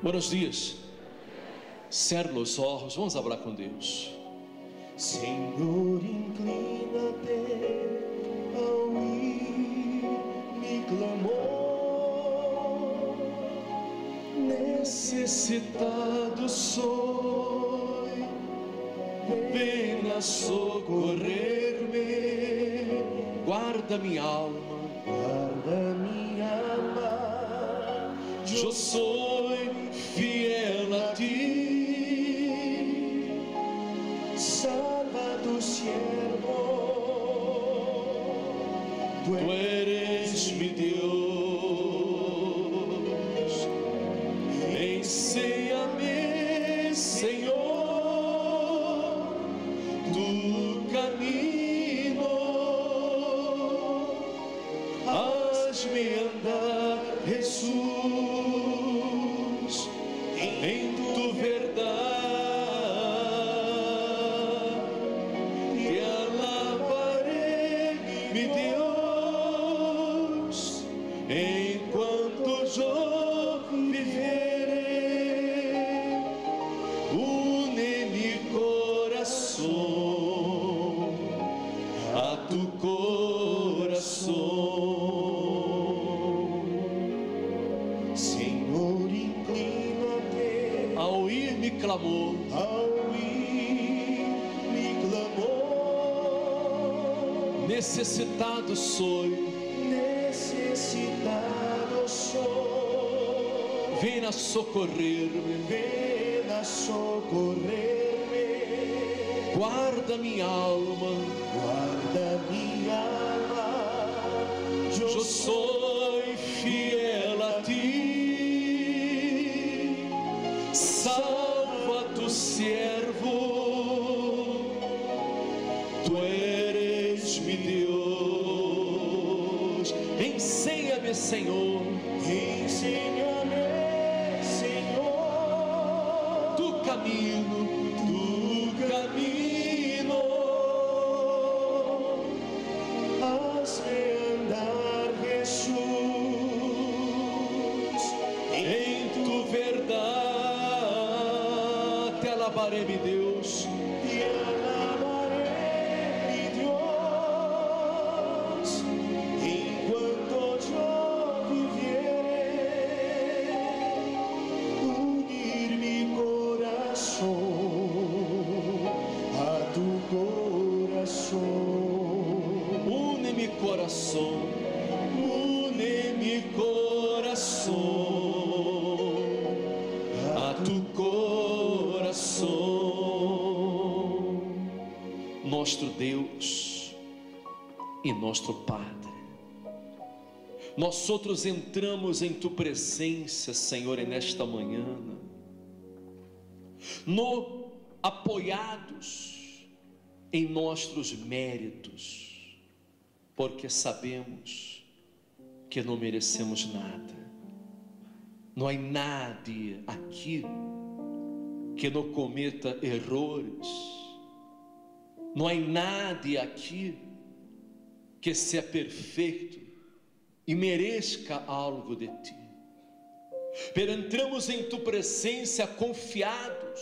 Buenos dias. Cerra os olhos, vamos falar com Deus. Senhor, inclina-te a ouvir mi clamor. Necessitado sou, venha socorrer-me. Guarda minha alma, guarda minha alma. Eu sou fiel a ti. Salva tu siervo, Tu eres mi Deus. Enséñame, Senhor, tu caminho. Haz-me andar, Jesus, em tu verdade. Te alabarei, mi Deus, enquanto eu viverei. Une mi coração a tu coração. Senhor, inclina-te A ouvir-me clamor, a ouvir mi clamor. necessitado sou. Necessitado sou, Venha socorrer-me, venha socorrer-me. guarda minha alma. Guarda minha alma, Eu sou fiel a ti. Salva tu siervo, tu eres mi Deus. Ensina-me, Senhor, ensina-me, Senhor, tu caminho, haz-me andar, Jesus, em tu verdade. Te alabarei, meu Deus. te alabarei, mi Deus, enquanto eu viverei. Unir mi coração a tu coração. Une-me coração, une-me coração a tu coração. Nosso Deus e nosso Padre, nós outros entramos em tu presença, Senhor, nesta manhã, apoiados em nossos méritos, porque sabemos que não merecemos nada. Não há nadie aqui que não cometa errores. Não há nadie aqui que seja perfeito e mereça algo de ti. Pero entramos em tu presença confiados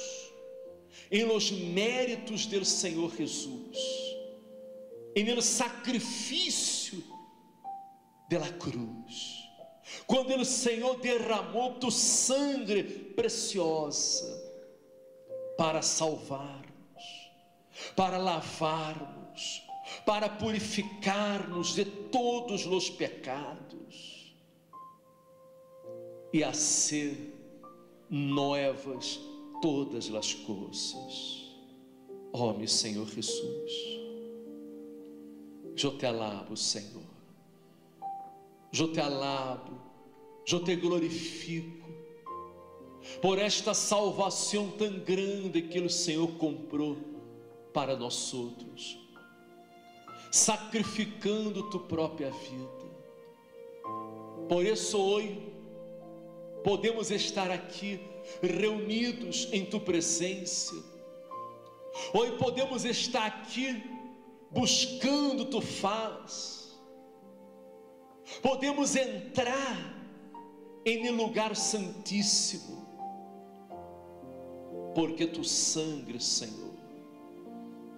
em los méritos do Senhor Jesus, em el sacrifício de la cruz, quando o Senhor derramou tu sangue preciosa para salvar-nos, para lavar-nos, para purificar-nos de todos os pecados e a ser novas todas as coisas. Oh, meu Senhor Jesus, eu te alabo, Senhor, eu te alabo, eu te glorifico por esta salvação tão grande que o Senhor comprou para nós outros, sacrificando tu própria vida. Por isso hoje podemos estar aqui reunidos em tu presença. Hoje podemos estar aqui buscando tu face. Podemos entrar em lugar santíssimo porque tu sangue, Senhor,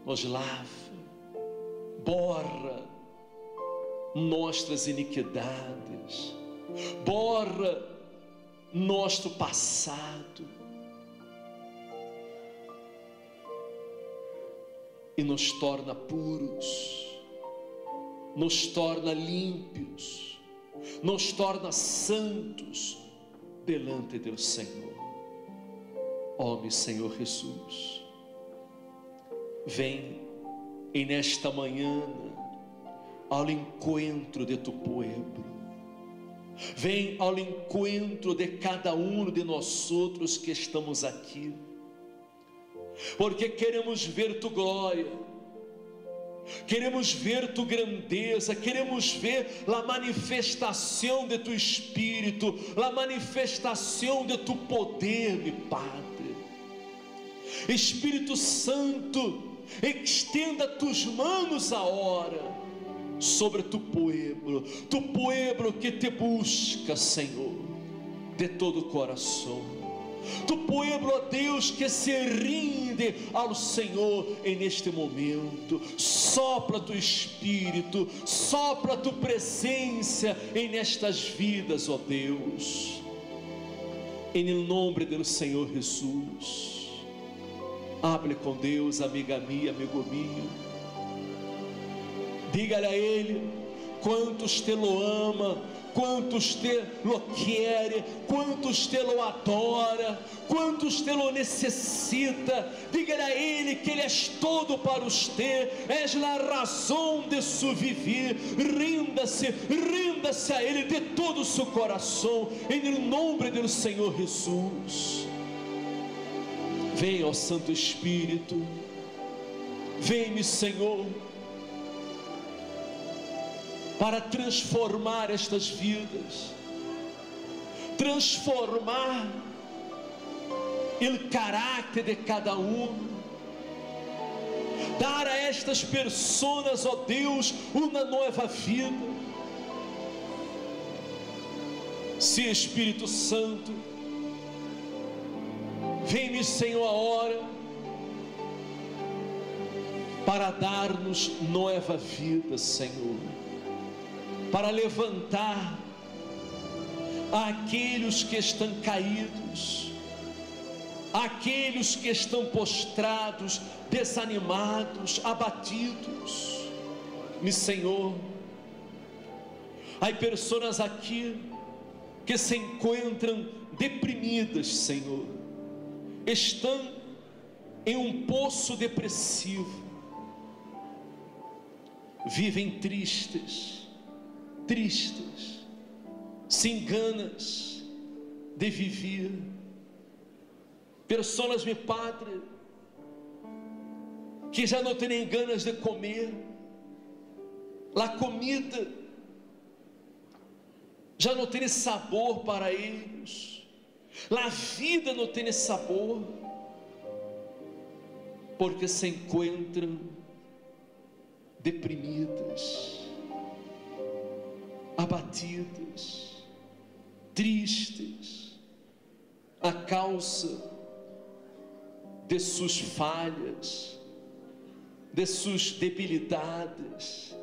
nos lava, borra nossas iniquidades, borra nosso passado e nos torna puros, nos torna límpios, nos torna santos delante do Senhor. Ó meu Senhor Jesus, vem e nesta manhã ao encontro de tu povo, vem ao encontro de cada um de nós outros que estamos aqui, porque queremos ver tu glória, queremos ver tu grandeza, queremos ver a manifestação de tu Espírito, a manifestação de tu poder, meu Padre. Espírito Santo, estenda tus manos agora sobre tu povo que te busca, Senhor, de todo o coração, tu povo, ó Deus, que se rinde ao Senhor neste momento. Sopra tu Espírito, sopra tu presença em nestas vidas, ó Deus, em nome do Senhor Jesus. Hable com Deus, amiga minha, amigo meu. Diga-lhe a Ele quantos te lo ama, quantos te lo quer, quantos te lo adora, quantos te lo necessita. Diga-lhe a Ele que Ele és todo para você, és a razão de seu viver. Rinda-se a Ele de todo o seu coração, em nome do Senhor Jesus. Vem, ó Santo Espírito, vem-me, Senhor, para transformar estas vidas, transformar o caráter de cada um, dar a estas pessoas, ó Deus, uma nova vida. Se Espírito Santo, vem-me, Senhor, a hora para dar-nos nova vida, Senhor, para levantar aqueles que estão caídos, aqueles que estão postrados, desanimados, abatidos. Meu Senhor, há pessoas aqui que se encontram deprimidas, Senhor, estão em poço depressivo, vivem tristes, sem ganas de viver. Pessoas, meu Padre, que já não têm ganas de comer, a comida já não tem sabor para eles, a vida não tem sabor, porque se encontram deprimidas, abatidas, tristes, a causa de suas falhas, de suas debilidades,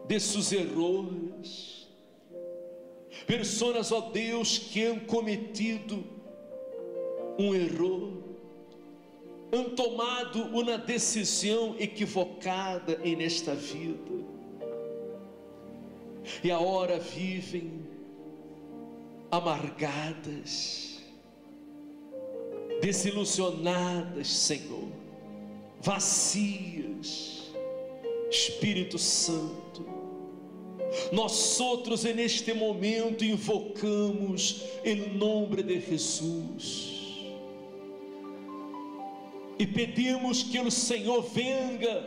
de seus erros. Pessoas, ó Deus, que han cometido erro, han tomado uma decisão equivocada nesta vida, e agora vivem amargadas, desilusionadas, Senhor, vazias. Espírito Santo, nós outros neste momento invocamos o nome de Jesus e pedimos que o Senhor venga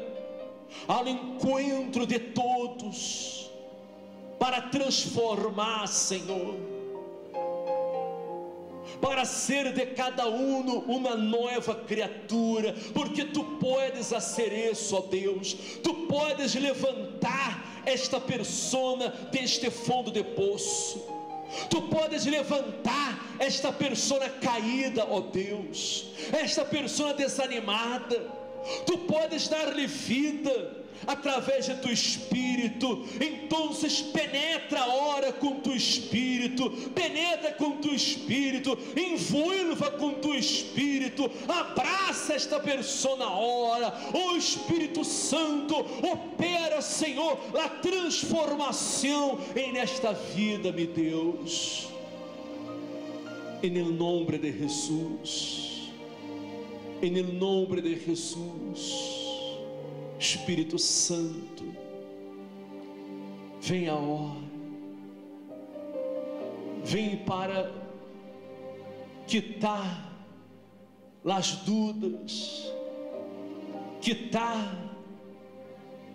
ao encontro de todos para transformar, Senhor, para ser de cada um uma nova criatura, porque Tu podes fazer isso, ó Deus. Tu podes levantar esta pessoa deste fundo de poço, Tu podes levantar esta pessoa caída, ó Deus, esta pessoa desanimada, Tu podes dar-lhe vida através de Tu Espírito. Então penetra ora com Tu Espírito, penetra com Tu Espírito, envolva com Tu Espírito, abraça esta pessoa na hora. O Espírito Santo opera, Senhor, a transformação em nesta vida, meu Deus, em nome de Jesus, em nome de Jesus. Espírito Santo, vem a hora, vem para quitar as dúvidas, quitar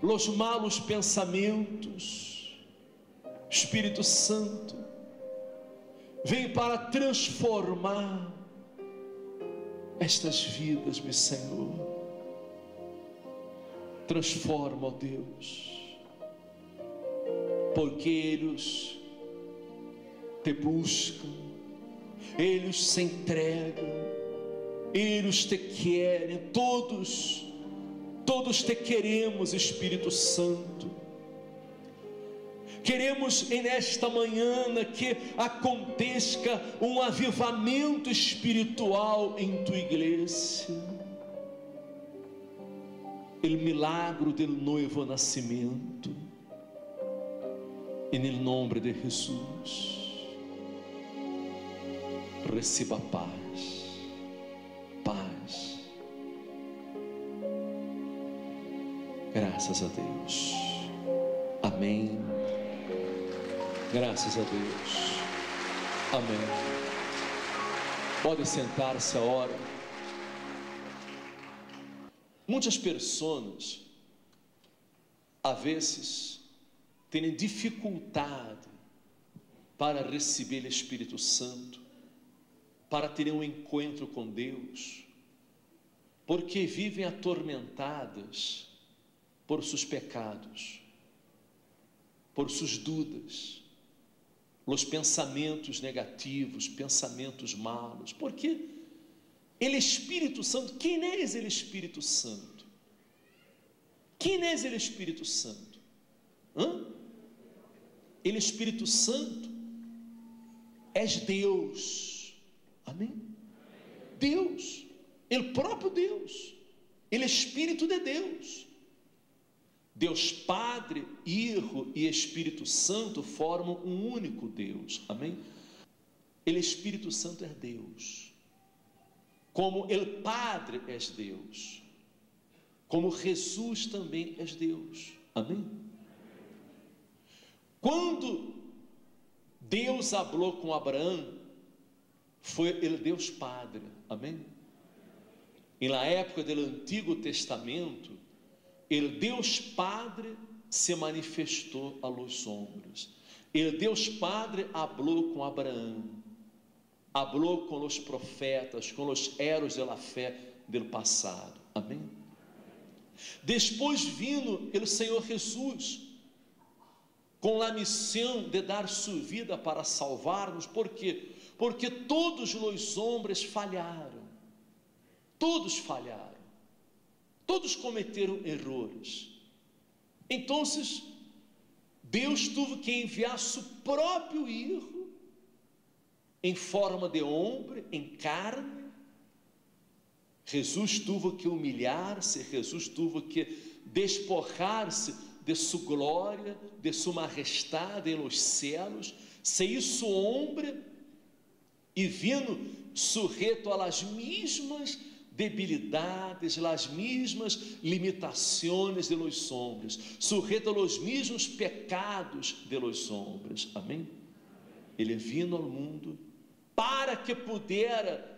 os malos pensamentos. Espírito Santo, vem para transformar estas vidas, meu Senhor. Transforma, ó Deus, porque eles Te buscam, eles se entregam, eles Te querem, todos Te queremos, Espírito Santo. Queremos nesta manhã que aconteça um avivamento espiritual em Tua igreja. O milagre do noivo nascimento, em nome de Jesus. Receba paz, paz. Graças a Deus, amém. Graças a Deus, amém. Pode sentar-se a hora. Muitas pessoas, às vezes, têm dificuldade para receber o Espírito Santo, para ter um encontro com Deus, porque vivem atormentadas por seus pecados, por suas dúvidas, os pensamentos negativos, pensamentos malos, porque Ele Espírito Santo, quem é Ele Espírito Santo? Quem é Ele Espírito Santo? Ele Espírito Santo é Deus, amém? Deus, Ele próprio Deus, Ele é Espírito de Deus. Deus Padre, Filho e Espírito Santo formam um único Deus, amém? Ele Espírito Santo é Deus. Como o Padre é Deus, como Jesus também é Deus, amém? Quando Deus falou com Abraão, foi o Deus Padre, amém? E na época do Antigo Testamento, o Deus Padre se manifestou a los homens. O Deus Padre falou com Abraão, falou com os profetas, com os heróis da fé do passado, amém? Depois vindo o Senhor Jesus, com a missão de dar sua vida para salvar-nos. Por quê? Porque todos os homens falharam, todos cometeram erros. Então Deus teve que enviar seu próprio Filho em forma de homem, em carne. Jesus teve que humilhar-se, Jesus teve que despojar-se de sua glória, de sua majestade nos céus, se hizo homem e vindo sujeito a las mesmas debilidades, as mesmas limitações de los homens, sujeito a los mesmos pecados de los homens, amém? Ele vindo ao mundo para que pudera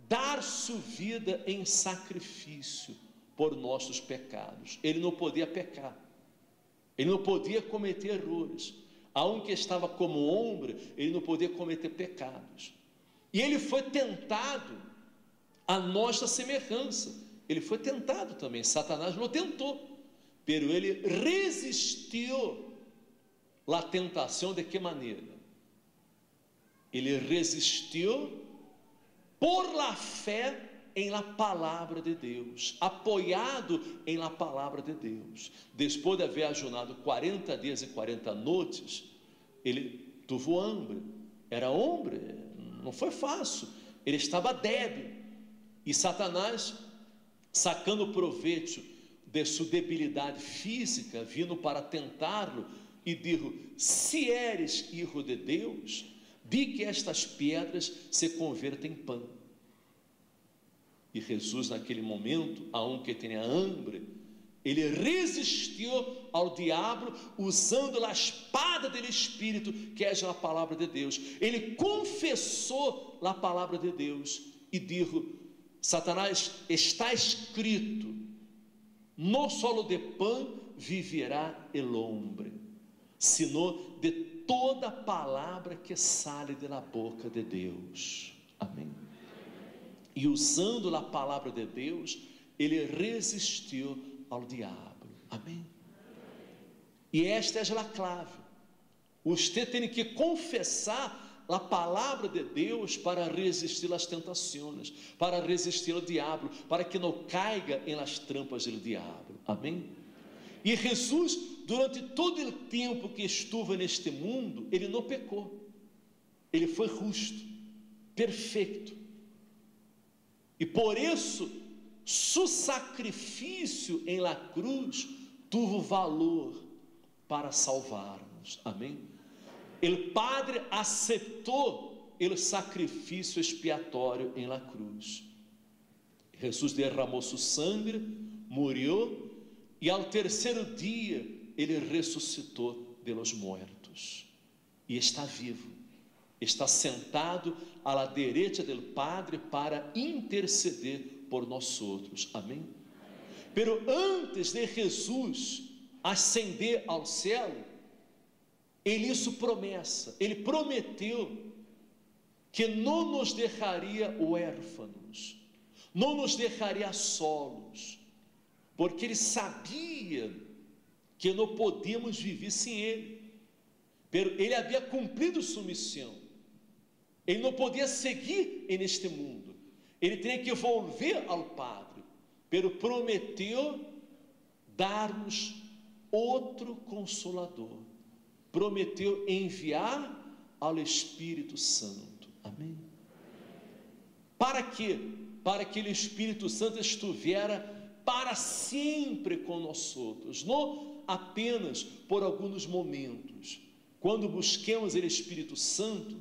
dar sua vida em sacrifício por nossos pecados. Ele não podia pecar, ele não podia cometer erros, aunque estava como homem, ele não podia cometer pecados, e ele foi tentado a nossa semelhança. Ele foi tentado também, Satanás o tentou, pero ele resistiu à tentação. De que maneira? ele resistiu por la fé em la palavra de Deus, apoiado em la palavra de Deus. Depois de haver ajunado 40 dias e 40 noites, ele teve hambre, era homem, não foi fácil, ele estava débil, e Satanás, sacando proveito de sua debilidade física, vindo para tentá-lo, e disse: se eres filho de Deus, di que estas pedras se convertam em pão. E Jesus, naquele momento, aunque tenha hambre, ele resistiu ao diabo, usando a espada do Espírito, que é a palavra de Deus. Ele confessou a palavra de Deus e disse: Satanás, está escrito, no solo de pão viverá el hombre, sino de toda palavra que sale da boca de Deus. Amém. E usando a palavra de Deus, ele resistiu ao diabo. Amém. E esta é a clave. Você tem que confessar a palavra de Deus para resistir às tentações, para resistir ao diabo, para que não caiga em las trampas do diabo. Amém. E Jesus, durante todo o tempo que estuvo neste mundo, ele não pecou, ele foi justo, perfeito, e por isso, seu sacrifício em la cruz teve valor para salvar-nos. Amém? O Padre aceitou o sacrifício expiatório em la cruz. Jesus derramou seu sangue, morreu, e ao terceiro dia ele ressuscitou de los muertos, e está vivo, está sentado à la direita do Padre para interceder por nós outros. Amém? Pero antes de Jesus ascender ao céu, ele hizo promessa, ele prometeu que não nos deixaria huérfanos, não nos deixaria solos, porque ele sabia que não podíamos viver sem ele. Pero ele havia cumprido sua missão, ele não podia seguir neste mundo, ele tinha que volver ao Padre, pero prometeu dar-nos outro Consolador, prometeu enviar ao Espírito Santo. Amém? Para quê? Para que o Espírito Santo estivesse para sempre com nós outros, não apenas por alguns momentos. Quando busquemos o Espírito Santo,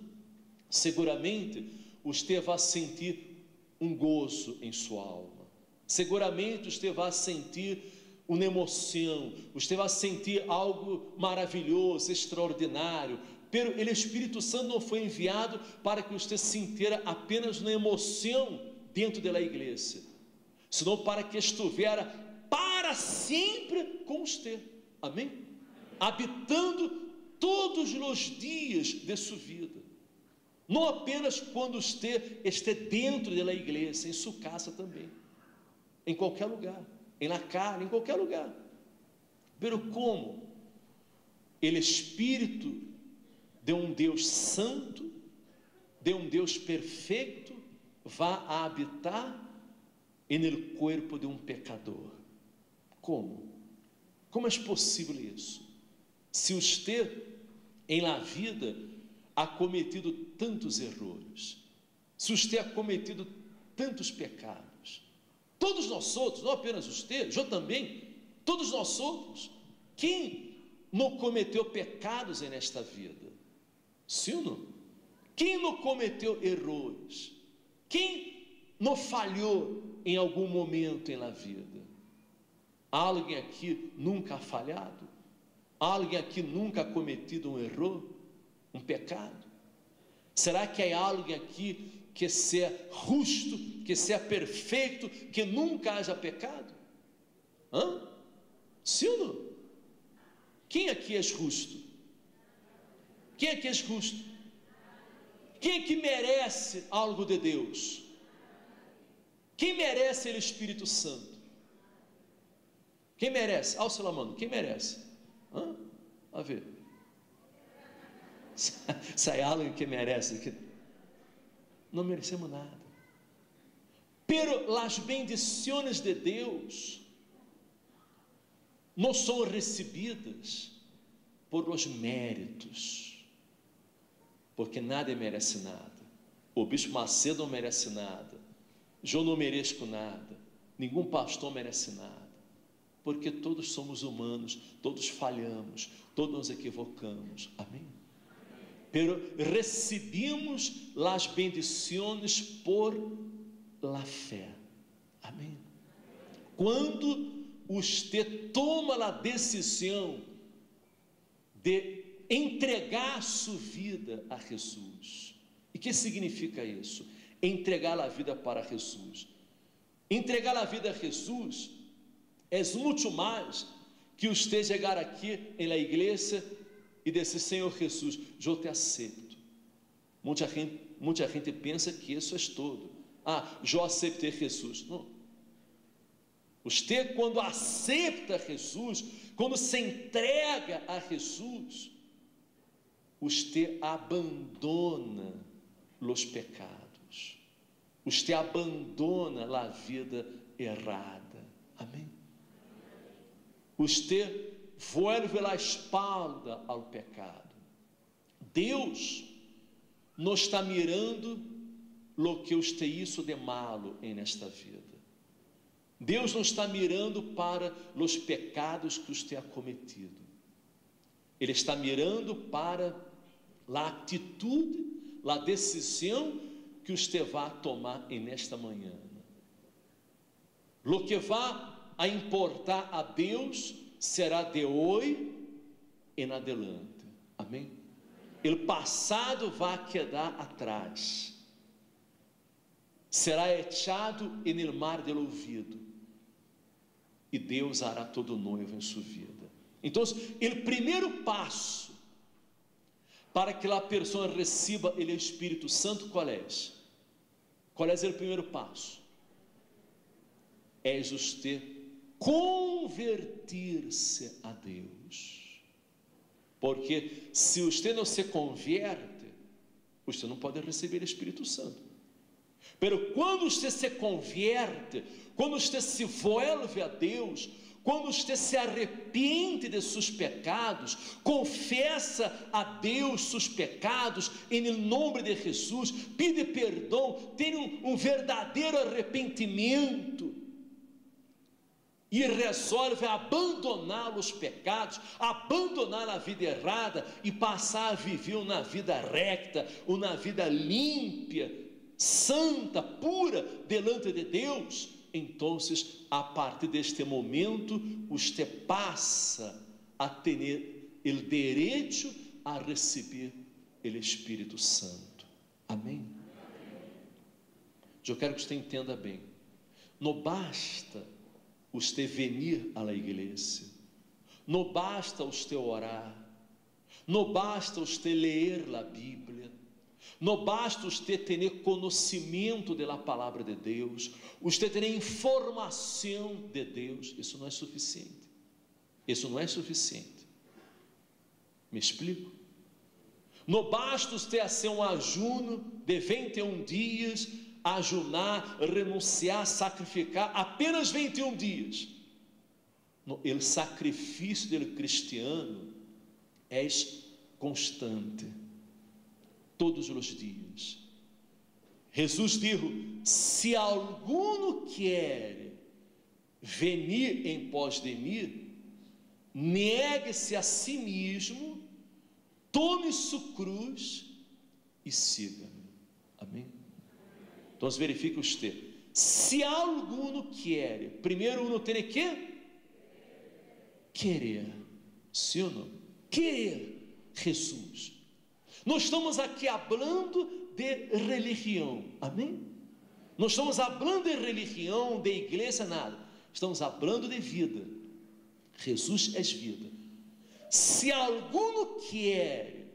seguramente você vai sentir um gozo em sua alma, seguramente você vai sentir uma emoção, você vai sentir algo maravilhoso, extraordinário, pero o Espírito Santo não foi enviado para que você sintira apenas uma emoção dentro da igreja, senão para que estivesse para sempre com você. Amém? Habitando todos os dias de sua vida, não apenas quando você estiver dentro da igreja, em sua casa também, em qualquer lugar, na casa, em qualquer lugar. Pero como o Espírito de um Deus santo, de um Deus perfeito, vai habitar no corpo de um pecador? Como? Como é possível isso? Se você em la vida ha cometido tantos erros, se você ha cometido tantos pecados, todos nós outros, não apenas você, eu também, todos nós outros, quem não cometeu pecados nesta vida? Sim ou não? Quem não cometeu erros? Quem não falhou em algum momento na vida? Há alguém aqui nunca ha falhado? Há alguém aqui nunca ha cometido um erro, um pecado? Será que há alguém aqui que seja justo, que seja perfeito, que nunca haja pecado? Sim ou não? Quem aqui é justo? Quem aqui é justo? Quem é que merece algo de Deus? Quem merece o Espírito Santo? Quem merece? Alça a mão, quem merece? A ver. Se hay alguien que merece, que não merecemos nada. Pero las bendiciones de Deus não são recebidas por os méritos, porque nada merece nada. O bispo Macedo não merece nada, eu não mereço nada, nenhum pastor merece nada, porque todos somos humanos, todos falhamos, todos nos equivocamos, amém? Pero recebemos las bendiciones por la fé, amém? Quando você toma a decisão de entregar sua vida a Jesus. E que significa isso? Entregar a vida para Jesus. Entregar a vida a Jesus é muito mais que você chegar aqui na igreja e dizer: Senhor Jesus, eu te aceito. Muita gente pensa que isso é tudo. Eu aceitei Jesus. Não. Você, quando aceita Jesus, quando se entrega a Jesus, você abandona os pecados, você abandona a vida errada, amém? Você vuelve a espalda ao pecado. Deus não está mirando lo que você hizo de malo nesta vida. Deus não está mirando para os pecados que você ha cometido. Ele está mirando para a atitude, a decisão que você vai tomar nesta manhã. Lo que vai a importar a Deus será de hoje em adelante. Amém? O passado vai quedar atrás. Será echado no mar del olvido. E Deus hará todo novo em sua vida. Então, o primeiro passo para que a pessoa receba o Espírito Santo, qual é? Qual é o primeiro passo? É você convertir-se a Deus. Porque se você não se converte, você não pode receber o Espírito Santo. Pero quando você se converte, quando você se volve a Deus, quando você se arrepende de seus pecados, confessa a Deus seus pecados em nome de Jesus, pede perdão, tem um verdadeiro arrependimento e resolve abandonar os pecados, abandonar a vida errada e passar a viver uma vida recta, uma vida límpia, santa, pura, delante de Deus. Então, a partir deste momento, você passa a ter o direito a receber o Espírito Santo. Amém? Eu quero que você entenda bem. Não basta você venir à igreja, não basta você orar, não basta você ler a Bíblia, não basta você ter conhecimento da palavra de Deus, você ter informação de Deus. Isso não é suficiente. Isso não é suficiente. Me explico? Não basta você fazer um ajuno de 21 dias, ajunar, renunciar, sacrificar, apenas 21 dias. O sacrifício do cristiano é constante. Todos os dias. Jesus disse: se alguno quer venir em pós de mim, negue-se a si mesmo, tome sua cruz e siga-me. Amém? Então verifique você. Se alguno quer, primeiro uno tem que querer. Sim ou não? Querer Jesus. Nós estamos aqui falando de religião, amém? Não estamos falando de religião, de igreja, nada. Estamos falando de vida. Jesus é vida. Se alguno quer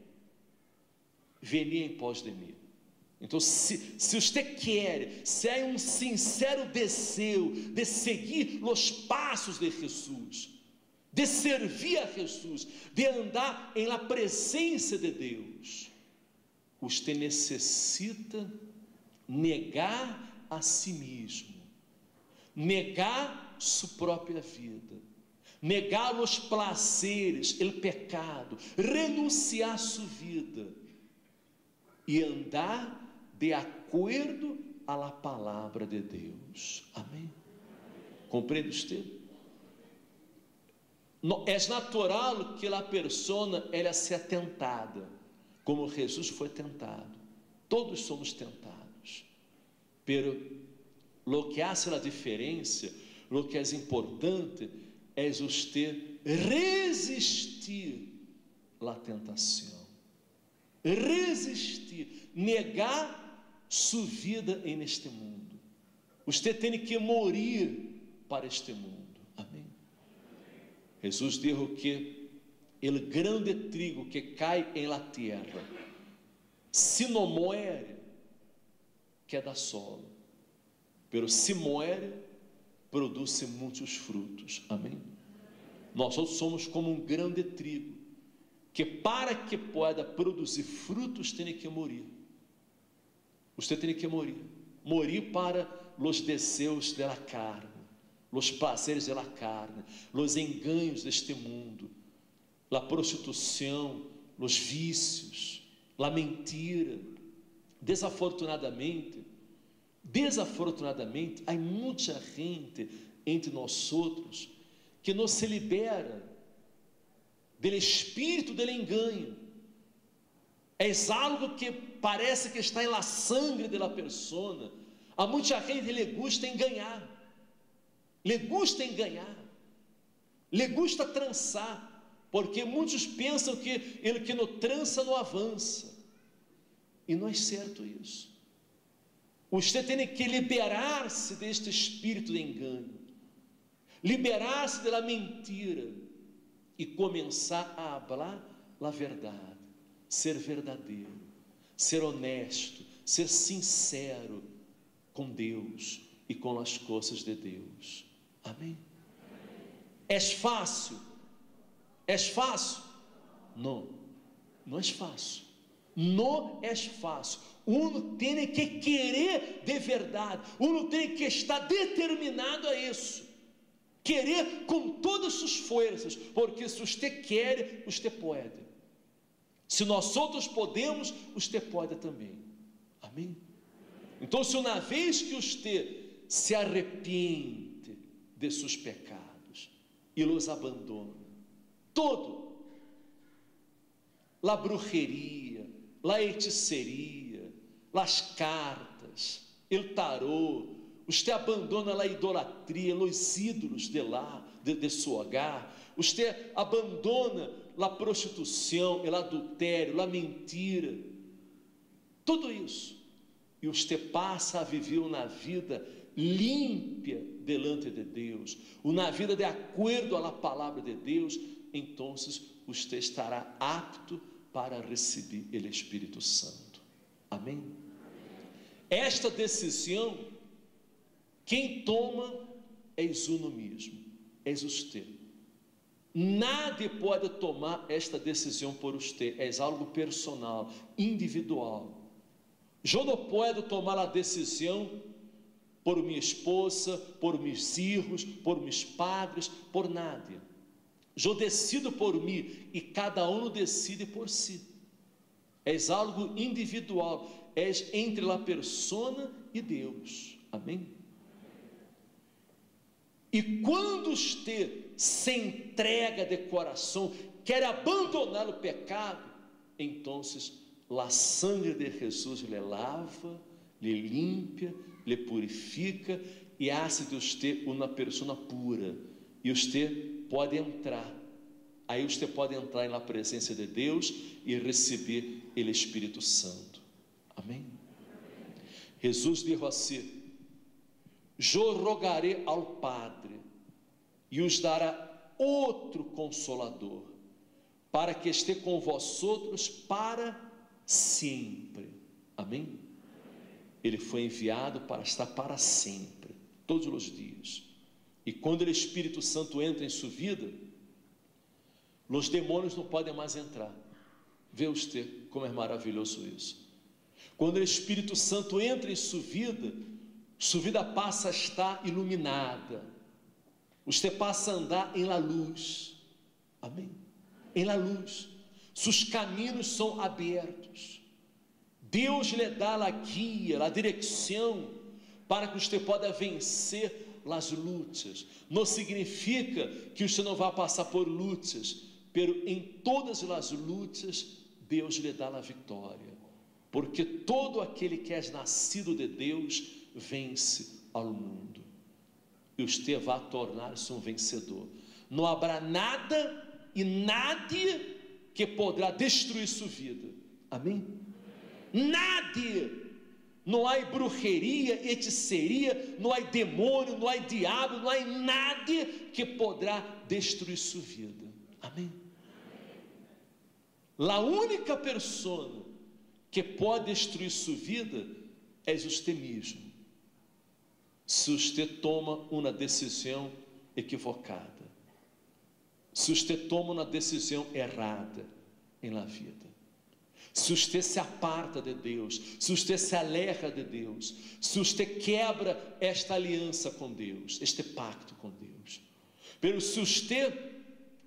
venir em pós de mim, então se você quer, se há um sincero desejo de seguir os passos de Jesus, de servir a Jesus, de andar em la presença de Deus, você necessita negar a si mesmo, negar sua própria vida, negar os prazeres, o pecado, renunciar a sua vida e andar de acordo a la palavra de Deus. Amém? Compreende você? É natural que a pessoa ela seja tentada, como Jesus foi tentado. Todos somos tentados, pero lo que hace a diferença, lo que é importante, é você resistir à tentação, resistir, negar sua vida neste mundo. Você tem que morrer para este mundo. Amém? Jesus disse que o grande trigo que cai em la terra, se não muere, queda solo, pero se muere, produz muitos frutos. Amém? Nós somos como um grande trigo, que para que pueda produzir frutos, tem que morrer. Você tem que morrer para os desejos da carne, os prazeres da carne, os enganos deste mundo, a prostituição, os vícios, a mentira. Desafortunadamente, há muita gente entre nós outros que não se libera do espírito do engano. É algo que parece que está na sangue da pessoa. Há muita gente que lhe gusta enganar, lhe gusta trançar, porque muitos pensam que ele que não trança não avança, e não é certo isso. Você tem que liberar-se deste espírito de engano, liberar-se da mentira e começar a falar a verdade, ser verdadeiro, ser honesto, ser sincero com Deus e com as coisas de Deus. Amém? É fácil? É fácil? Não, não é fácil. Não é fácil. Uno tem que querer de verdade, uno tem que estar determinado a isso, querer com todas as suas forças, porque se você quer, você pode. Se nós outros podemos, você pode também. Amém? Então, se uma vez que você se arrepende de seus pecados e os abandona, todo, a bruxeria, a hechiceria, as cartas, o tarô, você abandona a idolatria, os ídolos de seu hogar, você abandona a prostituição, o adultério, a mentira, tudo isso, e você passa a viver uma vida límpia delante de Deus, uma vida de acordo à palavra de Deus. Então você estará apto para receber o Espírito Santo. Amém? Esta decisão, quem toma é uno mesmo, é você. Nadie pode tomar esta decisão por você, é algo personal, individual. Eu não posso tomar a decisão por minha esposa, por meus filhos, por meus padres, por nadie. Eu decido por mim e cada um decide por si. É algo individual, é entre a pessoa e Deus. Amém? E quando você se entrega de coração, quer abandonar o pecado, então a sangue de Jesus lhe lava, lhe limpa, lhe purifica e hace de você uma pessoa pura. E você pode entrar, aí você pode entrar na presença de Deus e receber o Espírito Santo. Amém? Jesus disse assim: eu rogarei ao Padre e os dará outro Consolador, para que esteja com vós outros para sempre. Amém? Ele foi enviado para estar para sempre, todos os dias. E quando o Espírito Santo entra em sua vida, Os demônios não podem mais entrar. Vê você como é maravilhoso isso. Quando o Espírito Santo entra em sua vida passa a estar iluminada. Você passa a andar em la luz. Amém? Em la luz. Seus caminhos são abertos. Deus lhe dá a guia, a direção, para que você possa vencer as lutas. Não significa que você não vai passar por lutas, pero em todas as lutas, Deus lhe dá a vitória. Porque todo aquele que é nascido de Deus, vence ao mundo. E você vai tornar-se um vencedor. Não haverá nada e nadie que poderá destruir sua vida. Amém? Nadie. Não há bruxeria, hechiceria, não há demônio, não há diabo, não há nada que poderá destruir sua vida. Amém? A única pessoa que pode destruir sua vida é você mesmo, se você toma uma decisão equivocada, se você toma uma decisão errada em la vida, se você se aparta de Deus, se você se aleja de Deus, se você quebra esta aliança com Deus, este pacto com Deus. Pero se você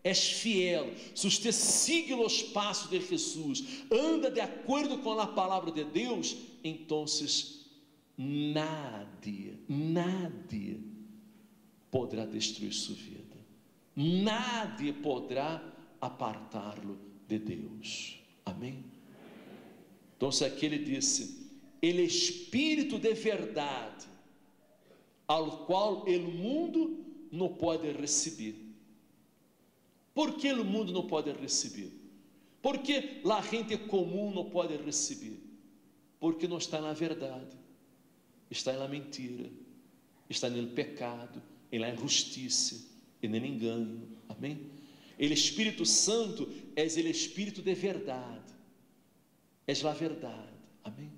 é fiel, se você sigue os passos de Jesus, anda de acordo com a palavra de Deus, então nadie poderá destruir sua vida, nadie poderá apartá-lo de Deus. Amém? Então aqui ele disse: ele Espírito de verdade, ao qual o mundo não pode receber. Por que o mundo não pode receber? Por que a gente comum não pode receber? Porque não está na verdade, está na mentira, está no pecado, na injustiça e no engano. Amém? Ele Espírito Santo é o Espírito de verdade, é a verdade. Amém?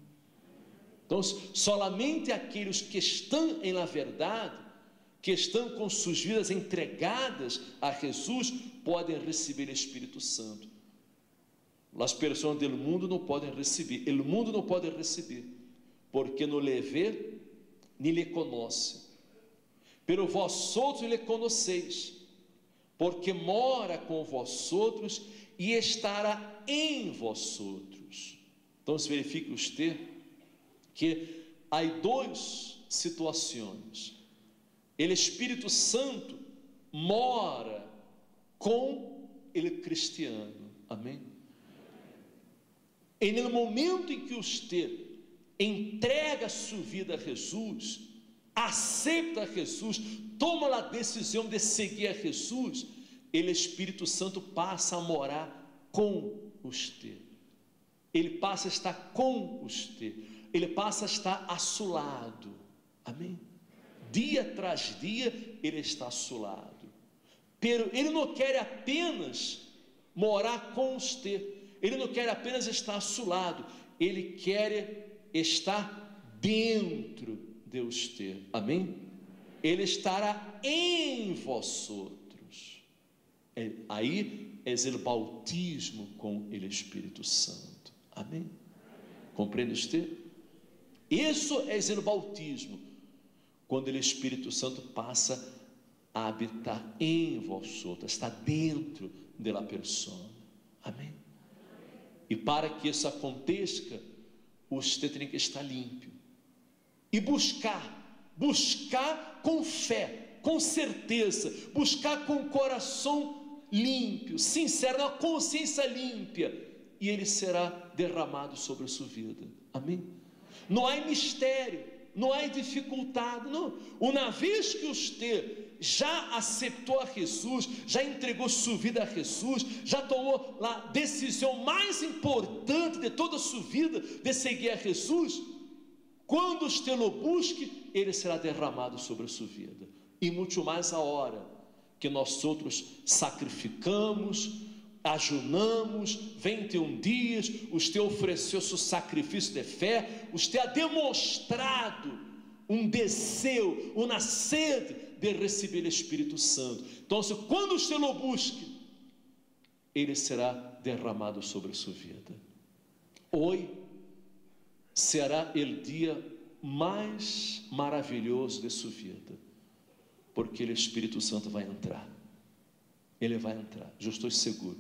Então, solamente aqueles que estão em la verdade, que estão com suas vidas entregadas a Jesus, podem receber o Espírito Santo. As pessoas do mundo não podem receber, o mundo não pode receber, porque não lhe vê, nem lhe conhece. Pero vós outros lhe conheceis, porque mora com vós outros e estará em vós outros. Então se verifique você que há duas situações. O Espírito Santo mora com o cristiano. Amém? E no momento em que você entrega sua vida a Jesus, aceita Jesus, toma a decisão de seguir a Jesus, o Espírito Santo passa a morar com você. Ele passa a estar com você. Ele passa a estar a seu lado. Amém? Dia tras dia ele está a seu lado. Pero ele não quer apenas morar com você. Ele não quer apenas estar a seu lado. Ele quer estar dentro de você. Amém? Ele estará em vós outros. Aí é o bautismo com o Espírito Santo. Amém? Compreende você? Isso é o bautismo, quando o Espírito Santo passa a habitar em vós outros, está dentro da pessoa. Amém? E para que isso aconteça, você tem que estar limpo e buscar com fé, com certeza, buscar com o coração limpo, sincero, uma consciência limpa, e ele será derramado sobre a sua vida. Amém? Não há mistério, não há dificuldade, não. Uma vez que você já aceitou a Jesus, já entregou sua vida a Jesus, já tomou a decisão mais importante de toda a sua vida, de seguir a Jesus, quando você o busque, ele será derramado sobre a sua vida. E muito mais a hora que nós outros sacrificamos, ajunamos 21 dias, você ofereceu seu sacrifício de fé, você ha demonstrado um desejo, uma sede de receber o Espírito Santo. Então, quando você o busque, ele será derramado sobre a sua vida. Hoje será o dia mais maravilhoso de sua vida, porque o Espírito Santo vai entrar. Ele vai entrar, eu estou seguro.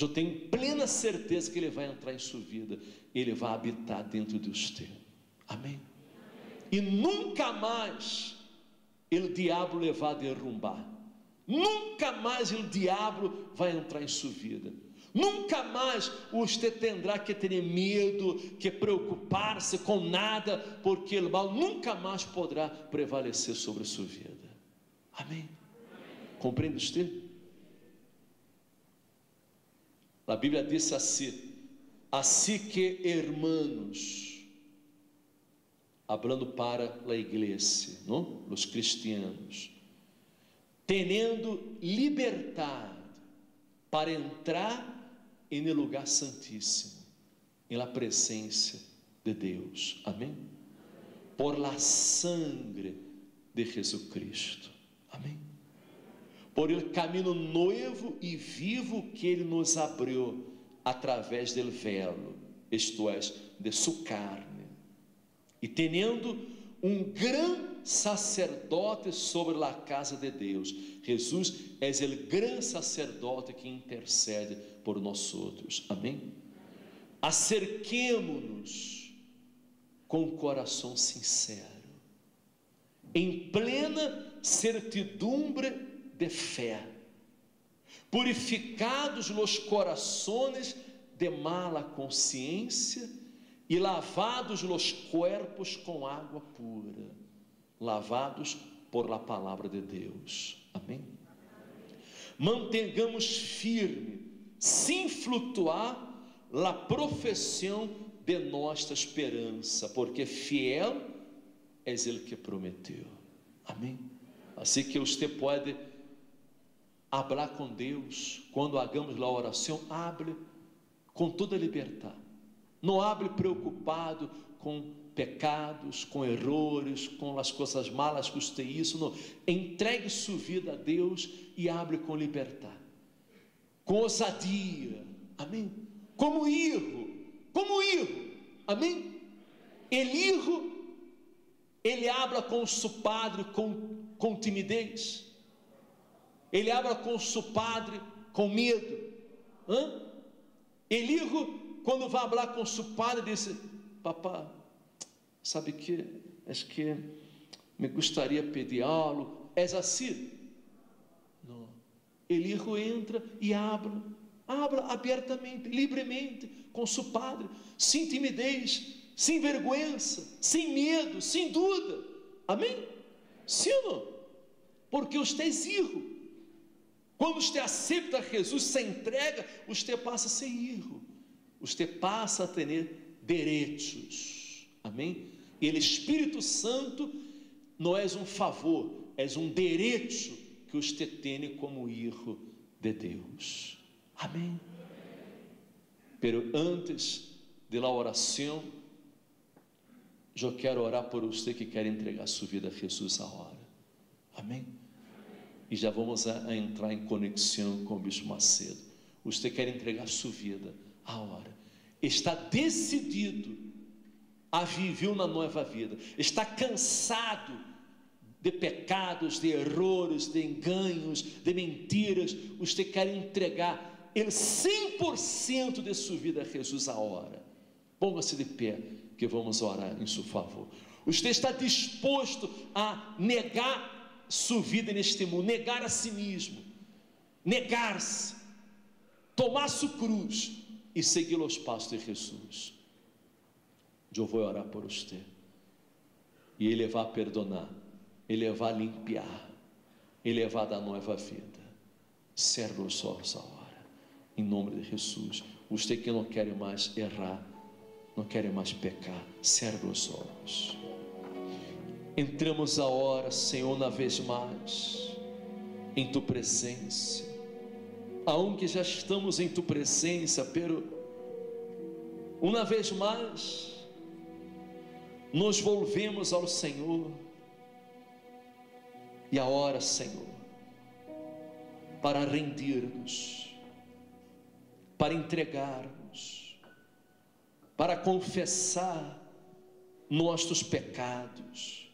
Eu tenho plena certeza que ele vai entrar em sua vida. Ele vai habitar dentro de você. Amém? E nunca mais o diabo lhe vai derrubar. Nunca mais o diabo vai entrar em sua vida. Nunca mais você terá que ter medo, que preocupar-se com nada, porque o mal nunca mais poderá prevalecer sobre a sua vida. Amém? Compreende você? A Bíblia diz assim que hermanos, hablando para a igreja, não? Os cristianos, tendo liberdade para entrar em lugar santíssimo, em la presença de Deus, amém? Por la sangre de Jesucristo, amém? Por el caminho novo e vivo que Ele nos abriu através del velo, isto é, de sua carne, e tendo gran sacerdote sobre a casa de Deus. Jesus é o gran sacerdote que intercede por nós outros, amém? Acerquemo-nos com coração sincero, em plena certidumbre de fé, purificados los corações de mala consciência e lavados los cuerpos com água pura, lavados por la palavra de Deus, amém? Mantengamos firme, sem flutuar, la profissão de nossa esperança, porque fiel é Ele que prometeu, amém? Assim que você pode hablar com Deus, quando hagamos a oração, hable com toda liberdade, não hable preocupado com pecados, com errores, com as coisas malas que você isso, não, entregue sua vida a Deus e hable com liberdade, com ousadia, amém? Como hijo, amém? Ele habla com seu padre com timidez, ele habla com seu padre com medo, quando vai falar com seu padre, diz: papá, sabe que, acho que me gostaria de pedir algo, é assim? Não, entra e habla abertamente, livremente com seu padre, sem timidez, sem vergonha, sem medo, sem dúvida, amém? Sim ou não? Porque você é filho. Quando você aceita Jesus, se entrega, você passa a ser filho, você passa a ter direitos, amém? E o Espírito Santo não é um favor, é um direito que você tem como filho de Deus, amém? Pero antes de la oração, eu quero orar por você que quer entregar sua vida a Jesus agora, amém? E já vamos a entrar em conexão com o Bispo Macedo. Você quer entregar sua vida agora, está decidido a viver uma nova vida, está cansado de pecados, de erros, de enganos, de mentiras, você quer entregar ele 100% de sua vida a Jesus agora. Ponga-se de pé, que vamos orar em seu favor. Você está disposto a negar sua vida neste mundo, negar a si mesmo, negar-se, tomar sua cruz e seguir os passos de Jesus? Eu vou orar por você, e Ele vai perdonar, Ele vai limpar, Ele vai dar nova vida. Cerra os olhos agora, em nome de Jesus. Você que não quer mais errar, não quer mais pecar, cerra os olhos. Entramos agora, Senhor, uma vez mais em Tu presença, aonde já estamos em Tu presença, pero uma vez mais nos volvemos ao Senhor, e agora, Senhor, para rendir-nos, para entregarmos, para confessar nossos pecados,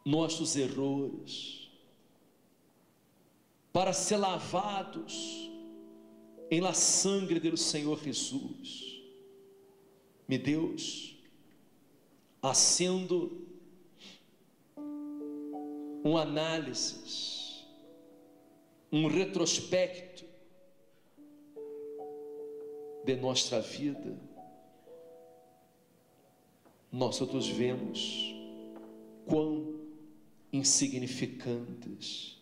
nossos erros, para ser lavados em la sangre do Senhor Jesus. Me Deus, fazendo análise, retrospecto de nossa vida, nós outros vemos quão insignificantes,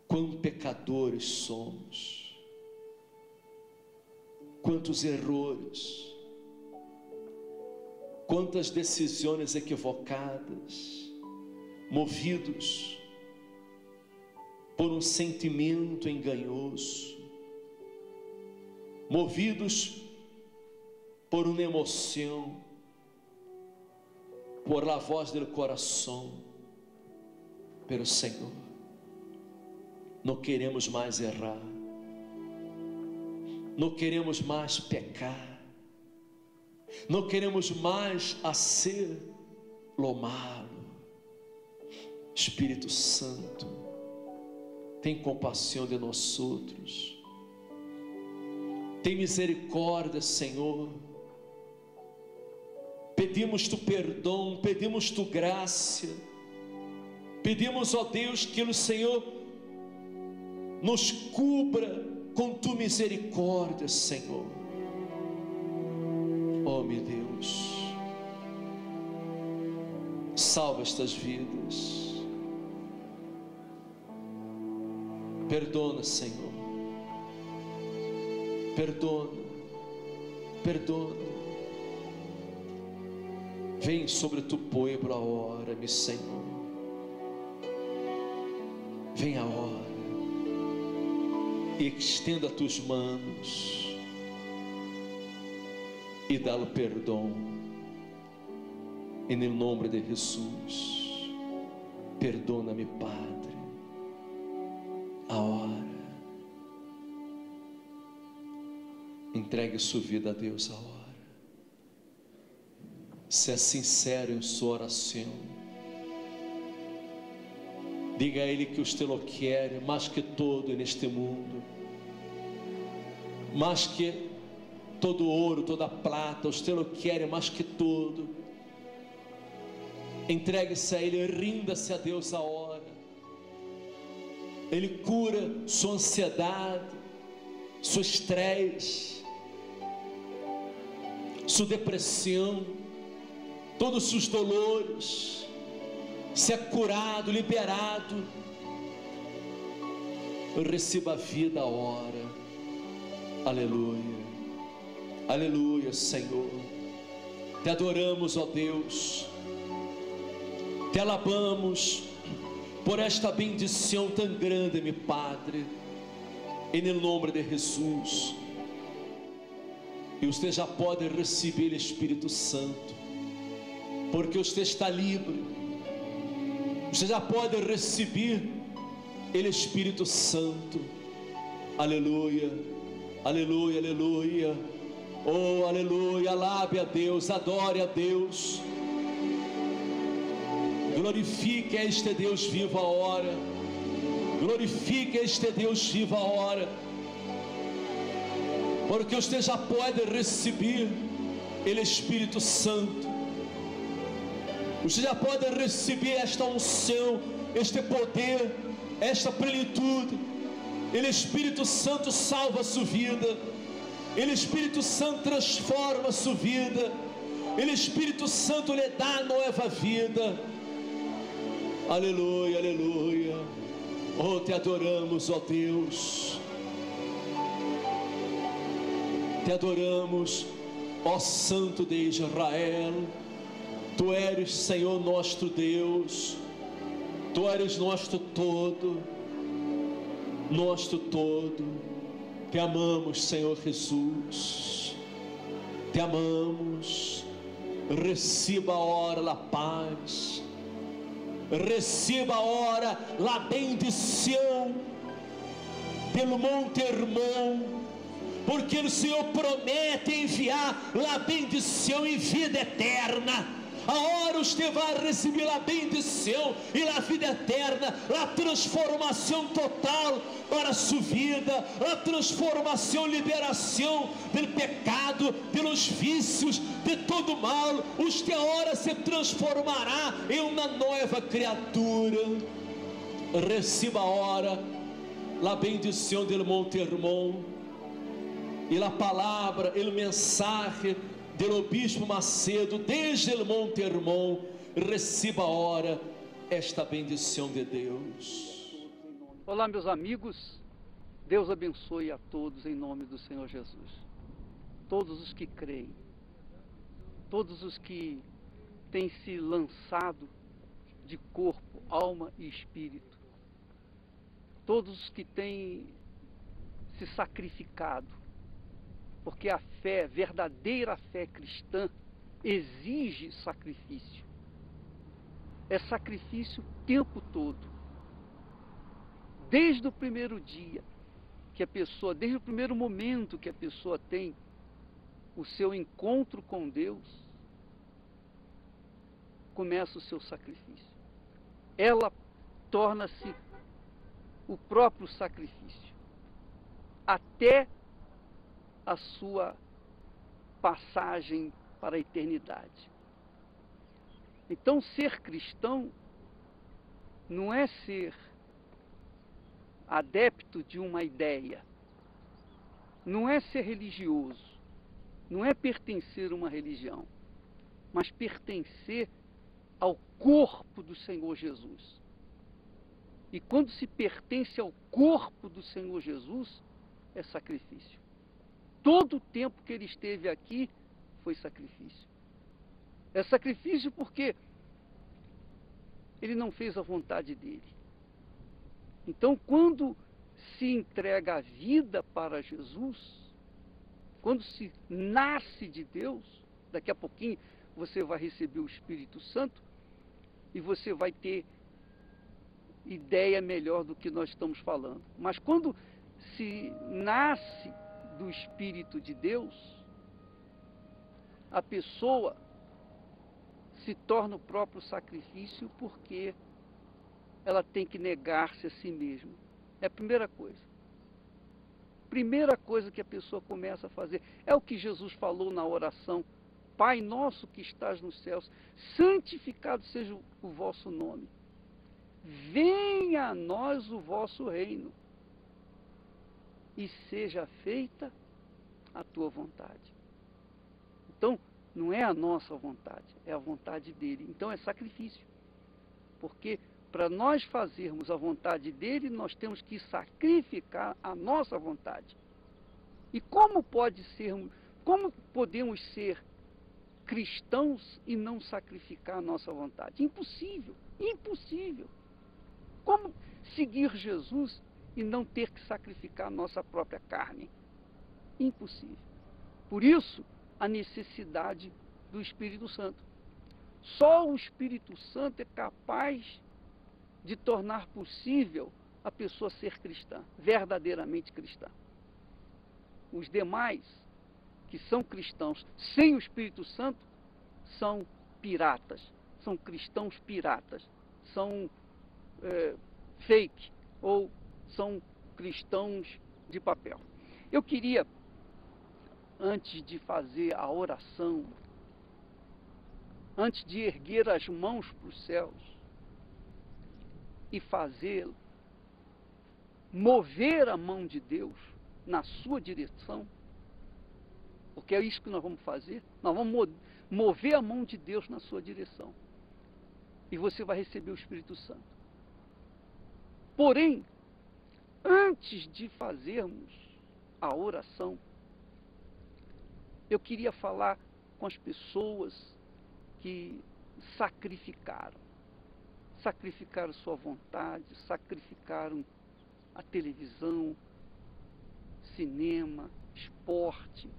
quão pecadores somos, quantos erros, quantas decisões equivocadas, movidos por sentimento enganoso, movidos por uma emoção, por la voz do coração. Pero Senhor, não queremos mais errar, não queremos mais pecar, não queremos mais hacer lo malo. Espírito Santo, tem compaixão de nós outros, tem misericórdia, Senhor. Pedimos tu perdão, pedimos tu graça, pedimos, ó Deus, que o Senhor nos cubra com tu misericórdia, Senhor. Ó meu Deus, salva estas vidas, perdona, Senhor, perdona, perdona. Vem sobre tu povo a hora, meu Senhor. Vem a hora e estenda tuas mãos e dá-lo perdão em nome de Jesus. Perdona-me, Padre, a hora. Entregue sua vida a Deus a hora. Seja sincero em sua oração. Diga a Ele que usted lo quer mais que todo neste mundo, mais que todo ouro, toda prata. Usted lo quer mais que todo. Entregue-se a Ele, rinda-se a Deus a hora. Ele cura sua ansiedade, seu estresse, sua depressão, todos os dolores. Se é curado, liberado. Receba a vida a hora. Aleluia, aleluia, Senhor. Te adoramos, ó Deus, te alabamos por esta bendição tão grande, meu Padre, em nome de Jesus. E você já pode receber o Espírito Santo, porque você está livre. Você já pode receber o Espírito Santo. Aleluia, aleluia, aleluia. Oh, aleluia, alabe a Deus, adore a Deus, glorifique a este Deus vivo a hora, glorifique a este Deus vivo a hora, porque você já pode receber o Espírito Santo. Você já pode receber esta unção, este poder, esta plenitude. O Espírito Santo salva a sua vida, o Espírito Santo transforma a sua vida, o Espírito Santo lhe dá nova vida. Aleluia, aleluia. Oh, te adoramos, ó Deus, te adoramos, ó Santo de Israel. Tu eres, Senhor, nosso Deus, Tu eres nosso todo, nosso todo. Te amamos, Senhor Jesus, te amamos. Receba a hora a paz, receba a hora a bendição pelo Monte Hermon, porque o Senhor promete enviar a bendição e vida eterna. Agora você vai receber a bendição e a vida eterna, a transformação total para a sua vida, a transformação, liberação pelo pecado, pelos vícios, de todo mal. Você agora se transformará em uma nova criatura. Receba agora a bendição do Monte Hermon e a palavra, o mensagem do Bispo Macedo desde o Monte Hermon. Receba agora esta bendição de Deus. Olá, meus amigos, Deus abençoe a todos em nome do Senhor Jesus. Todos os que creem, todos os que têm se lançado de corpo, alma e espírito, todos os que têm se sacrificado, porque a fé, verdadeira fé cristã, exige sacrifício. É sacrifício o tempo todo. Desde o primeiro dia que a pessoa, desde o primeiro momento que a pessoa tem o seu encontro com Deus, começa o seu sacrifício. Ela torna-se o próprio sacrifício, até a sua passagem para a eternidade. Então, ser cristão não é ser adepto de uma ideia, não é ser religioso, não é pertencer a uma religião, mas pertencer ao corpo do Senhor Jesus. E quando se pertence ao corpo do Senhor Jesus, é sacrifício. Todo o tempo que ele esteve aqui foi sacrifício. É sacrifício porque ele não fez a vontade dele. Então, quando se entrega a vida para Jesus, quando se nasce de Deus, daqui a pouquinho você vai receber o Espírito Santo e você vai ter ideia melhor do que nós estamos falando. Mas quando se nasce do Espírito de Deus, a pessoa se torna o próprio sacrifício, porque ela tem que negar-se a si mesma. É a primeira coisa. Primeira coisa que a pessoa começa a fazer. É o que Jesus falou na oração: Pai nosso que estás nos céus, santificado seja o vosso nome. Venha a nós o vosso reino. E seja feita a tua vontade. Então, não é a nossa vontade, é a vontade dele. Então é sacrifício. Porque para nós fazermos a vontade dele, nós temos que sacrificar a nossa vontade. E como podemos ser cristãos e não sacrificar a nossa vontade? Impossível, impossível. Como seguir Jesus e não ter que sacrificar a nossa própria carne? Impossível. Por isso, a necessidade do Espírito Santo. Só o Espírito Santo é capaz de tornar possível a pessoa ser cristã, verdadeiramente cristã. Os demais, que são cristãos sem o Espírito Santo, são piratas, são cristãos piratas, são fake, ou são cristãos de papel. Eu queria, antes de fazer a oração, antes de erguer as mãos para os céus e fazer, mover a mão de Deus na sua direção, porque é isso que nós vamos fazer, nós vamos mover a mão de Deus na sua direção, e você vai receber o Espírito Santo. Porém, antes de fazermos a oração, eu queria falar com as pessoas que sacrificaram sua vontade, sacrificaram a televisão, cinema, esporte,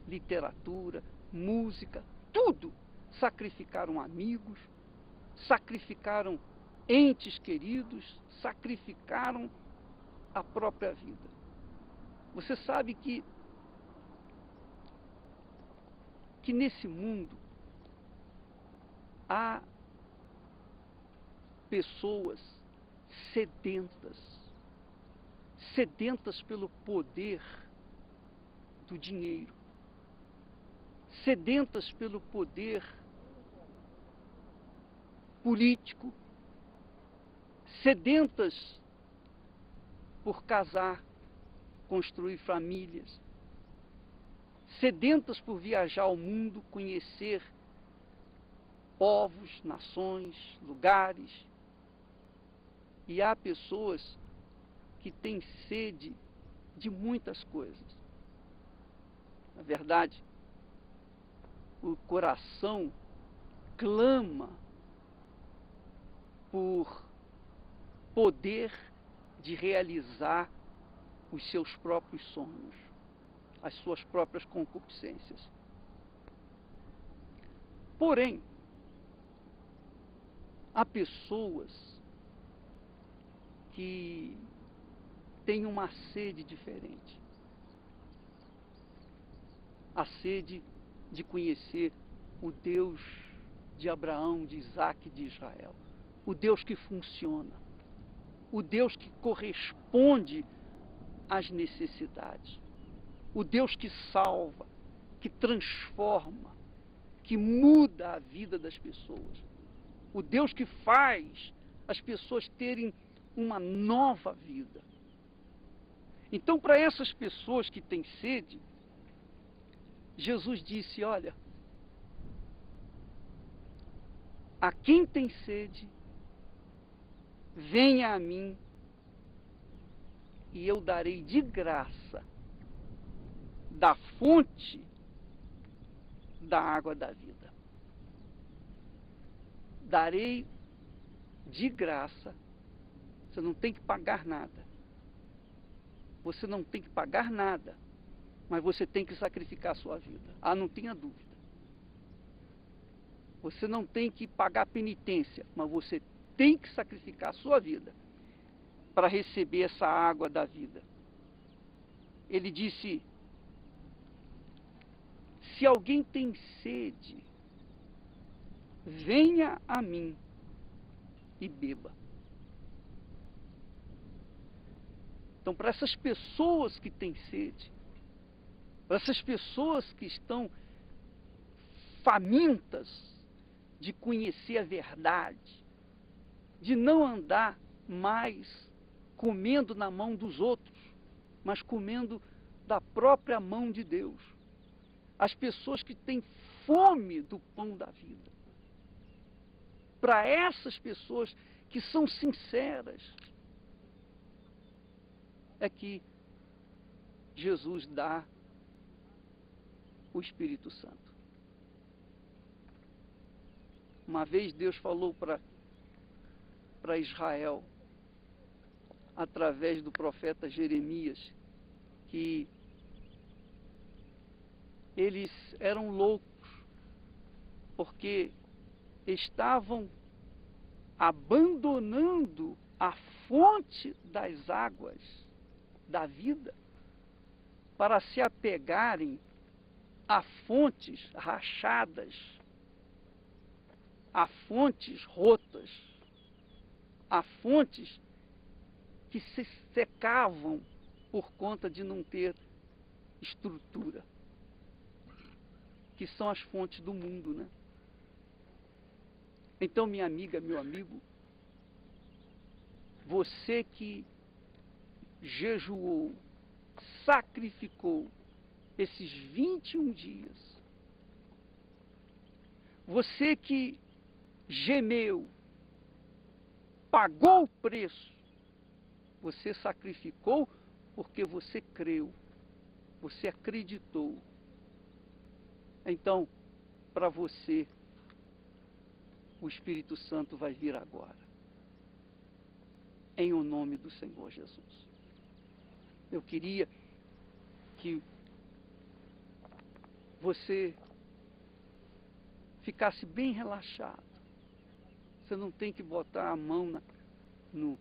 literatura, música, tudo. Sacrificaram amigos, sacrificaram entes queridos, sacrificaram a própria vida. Você sabe que que nesse mundo há pessoas sedentas pelo poder do dinheiro, sedentas pelo poder político, sedentas por casar, construir famílias, sedentas por viajar ao mundo, conhecer povos, nações, lugares. E há pessoas que têm sede de muitas coisas. Na verdade, o coração clama por poder de realizar os seus próprios sonhos, as suas próprias concupiscências. Porém, há pessoas que têm uma sede diferente. A sede de conhecer o Deus de Abraão, de Isaac e de Israel. O Deus que funciona. O Deus que corresponde às necessidades. O Deus que salva, que transforma, que muda a vida das pessoas. O Deus que faz as pessoas terem uma nova vida. Então, para essas pessoas que têm sede, Jesus disse: olha, a quem tem sede, venha a mim e eu darei de graça da fonte da água da vida. Darei de graça, você não tem que pagar nada. Você não tem que pagar nada, mas você tem que sacrificar a sua vida. Ah, não tenha dúvida. Você não tem que pagar penitência, mas você tem que sacrificar a sua vida para receber essa água da vida. Ele disse: se alguém tem sede, venha a mim e beba. Então, para essas pessoas que têm sede, para essas pessoas que estão famintas de conhecer a verdade, de não andar mais comendo na mão dos outros, mas comendo da própria mão de Deus. As pessoas que têm fome do pão da vida. Para essas pessoas que são sinceras, é que Jesus dá o Espírito Santo. Uma vez Deus falou para Israel, através do profeta Jeremias, que eles eram loucos, porque estavam abandonando a fonte das águas da vida para se apegarem a fontes rachadas, a fontes rotas, a fontes que se secavam por conta de não ter estrutura, que são as fontes do mundo, né? Então, minha amiga, meu amigo, você que jejuou, sacrificou esses 21 dias, você que gemeu, pagou o preço, você sacrificou porque você creu, você acreditou. Então, para você, o Espírito Santo vai vir agora, em o nome do Senhor Jesus. Eu queria que você ficasse bem relaxado. Você não tem que botar a mão no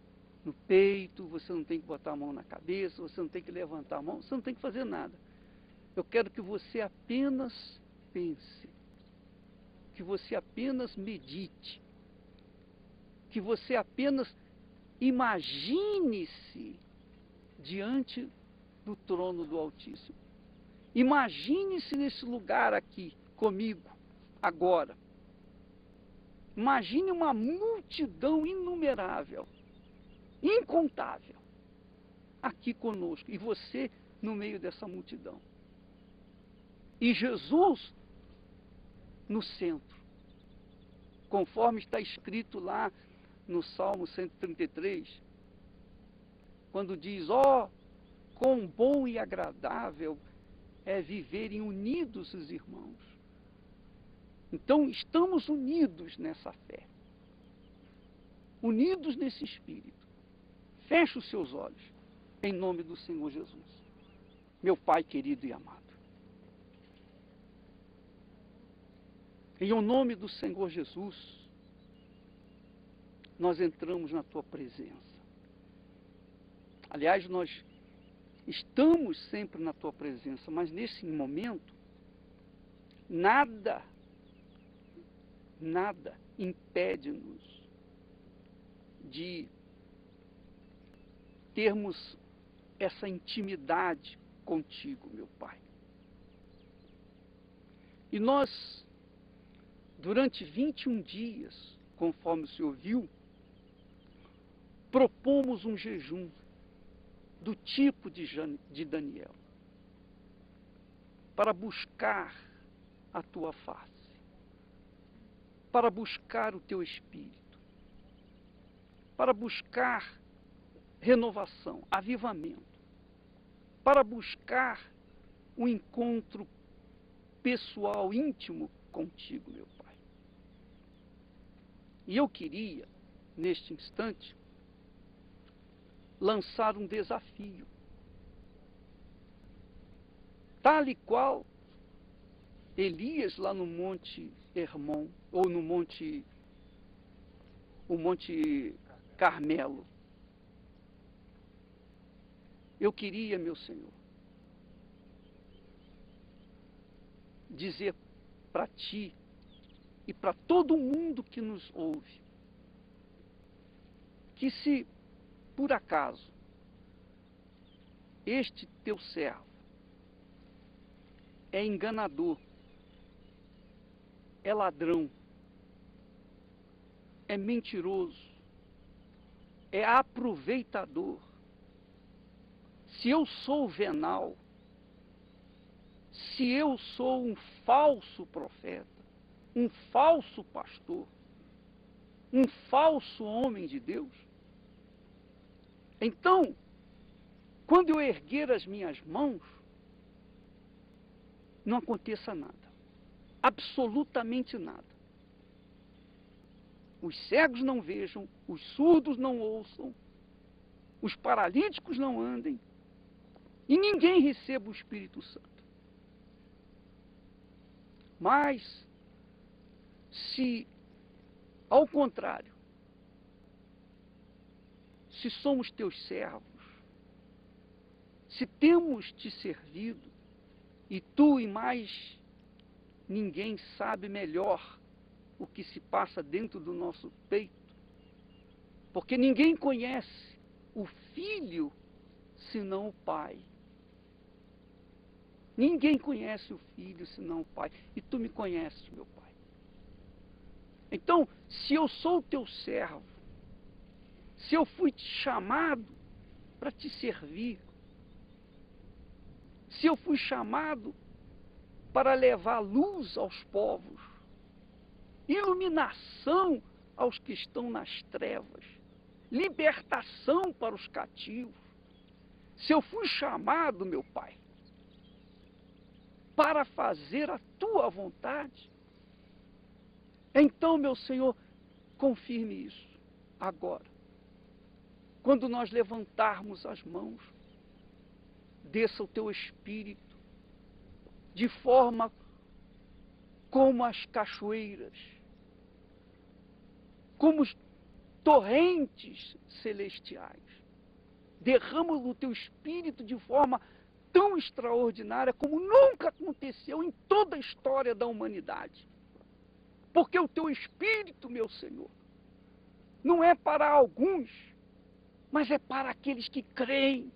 peito, você não tem que botar a mão na cabeça, você não tem que levantar a mão, você não tem que fazer nada. Eu quero que você apenas pense, que você apenas medite, que você apenas imagine-se diante do trono do Altíssimo. Imagine-se nesse lugar aqui, comigo, agora. Imagine uma multidão inumerável, incontável, aqui conosco, e você no meio dessa multidão. E Jesus no centro, conforme está escrito lá no Salmo 133, quando diz: ó, quão bom e agradável é viverem unidos os irmãos. Então, estamos unidos nessa fé, unidos nesse espírito. Feche os seus olhos, em nome do Senhor Jesus. Meu Pai querido e amado, em o nome do Senhor Jesus, nós entramos na Tua presença. Aliás, nós estamos sempre na Tua presença, mas nesse momento, nada impede-nos de termos essa intimidade contigo, meu Pai. E nós, durante 21 dias, conforme o Senhor viu, propomos um jejum do tipo de Daniel, para buscar a Tua face, para buscar o Teu Espírito, para buscar renovação, avivamento, para buscar um encontro pessoal, íntimo contigo, meu Pai. E eu queria, neste instante, lançar um desafio, tal e qual Elias lá no Monte Hermon, ou no Monte Carmelo. Eu queria, meu Senhor, dizer para Ti e para todo mundo que nos ouve, que se por acaso este Teu servo é enganador, é ladrão, é mentiroso, é aproveitador, se eu sou venal, se eu sou um falso profeta, um falso pastor, um falso homem de Deus, então, quando eu erguer as minhas mãos, não aconteça nada, absolutamente nada. Os cegos não vejam, os surdos não ouçam, os paralíticos não andem, e ninguém receba o Espírito Santo. Mas, se, ao contrário, se somos Teus servos, se temos Te servido, e Tu e mais ninguém sabe melhor o que se passa dentro do nosso peito, porque ninguém conhece o Filho senão o Pai. Ninguém conhece o Filho senão o Pai. E Tu me conheces, meu Pai. Então, se eu sou o Teu servo, se eu fui chamado para Te servir, se eu fui chamado para levar luz aos povos, iluminação aos que estão nas trevas, libertação para os cativos, se eu fui chamado, meu Pai, para fazer a Tua vontade, então, meu Senhor, confirme isso agora. Quando nós levantarmos as mãos, desça o Teu Espírito, de forma como as cachoeiras, como os torrentes celestiais. Derrama o Teu Espírito de forma tão extraordinária como nunca aconteceu em toda a história da humanidade. Porque o teu Espírito, meu Senhor, não é para alguns, mas é para aqueles que creem.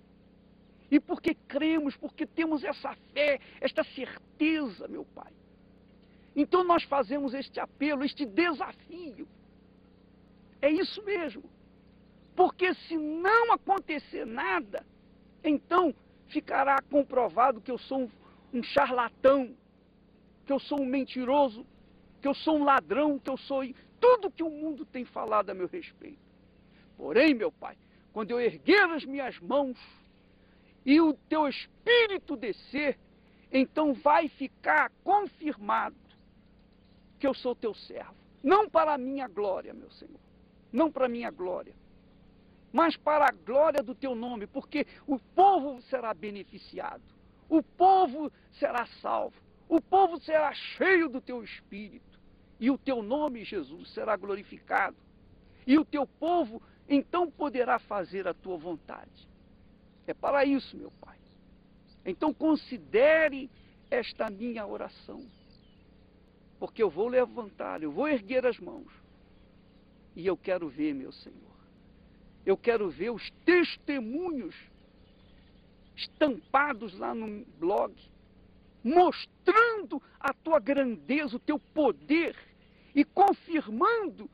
E porque cremos, porque temos essa fé, esta certeza, meu Pai. Então nós fazemos este apelo, este desafio. É isso mesmo. Porque se não acontecer nada, então ficará comprovado que eu sou um charlatão, que eu sou um mentiroso, que eu sou um ladrão, que eu sou tudo que o mundo tem falado a meu respeito. Porém, meu Pai, quando eu erguer as minhas mãos e o teu Espírito descer, então vai ficar confirmado que eu sou teu servo. Não para a minha glória, meu Senhor, não para a minha glória, mas para a glória do teu nome, porque o povo será beneficiado, o povo será salvo, o povo será cheio do teu Espírito, e o teu nome, Jesus, será glorificado, e o teu povo então poderá fazer a tua vontade. É para isso, meu Pai. Então considere esta minha oração, porque eu vou levantar, eu vou erguer as mãos, e eu quero ver, meu Senhor, eu quero ver os testemunhos estampados lá no blog, mostrando a tua grandeza, o teu poder, e confirmando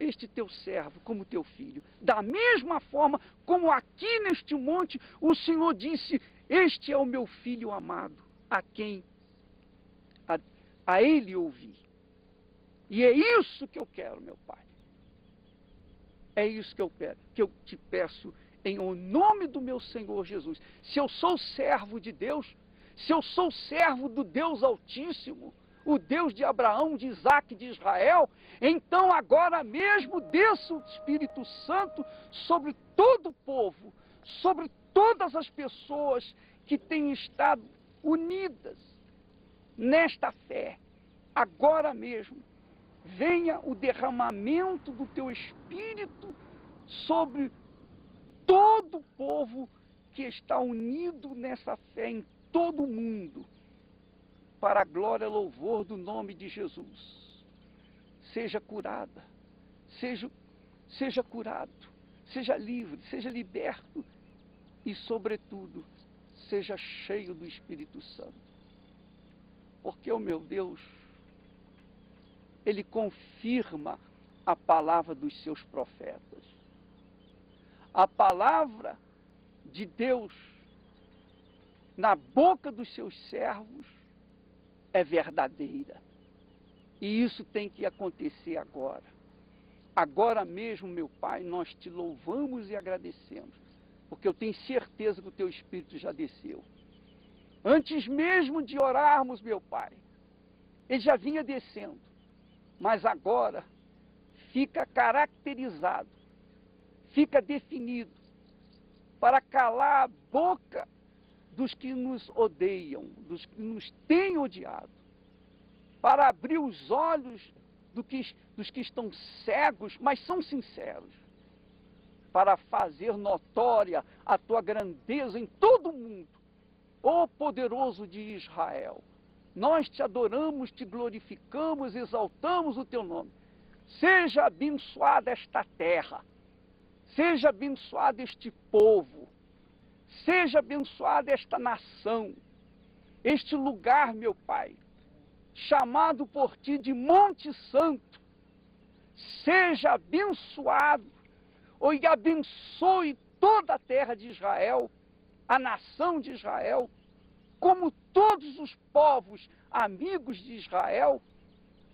este teu servo como teu filho. Da mesma forma como aqui neste monte o Senhor disse, este é o meu filho amado, a quem a ele ouvi. E é isso que eu quero, meu Pai. É isso que eu te peço em nome do meu Senhor Jesus. Se eu sou servo de Deus, se eu sou servo do Deus Altíssimo, o Deus de Abraão, de Isaac, de Israel, então agora mesmo desça o Espírito Santo sobre todo o povo, sobre todas as pessoas que têm estado unidas nesta fé. Agora mesmo, venha o derramamento do teu Espírito sobre todo o povo que está unido nessa fé em todo o mundo, para a glória e louvor do nome de Jesus. Seja curada, seja curado, seja livre, seja liberto e, sobretudo, seja cheio do Espírito Santo. Porque o meu Deus, Ele confirma a palavra dos seus profetas. A palavra de Deus na boca dos seus servos é verdadeira. E isso tem que acontecer agora. Agora mesmo, meu Pai, nós te louvamos e agradecemos, porque eu tenho certeza que o teu Espírito já desceu. Antes mesmo de orarmos, meu Pai, ele já vinha descendo. Mas agora fica caracterizado, fica definido para calar a boca dos que nos odeiam, dos que nos têm odiado, para abrir os olhos dos que estão cegos, mas são sinceros, para fazer notória a tua grandeza em todo o mundo, ó poderoso de Israel. Nós te adoramos, te glorificamos, exaltamos o teu nome. Seja abençoada esta terra, seja abençoado este povo, seja abençoada esta nação, este lugar, meu Pai, chamado por ti de Monte Santo. Seja abençoado, e abençoe toda a terra de Israel, a nação de Israel, como todos os povos amigos de Israel,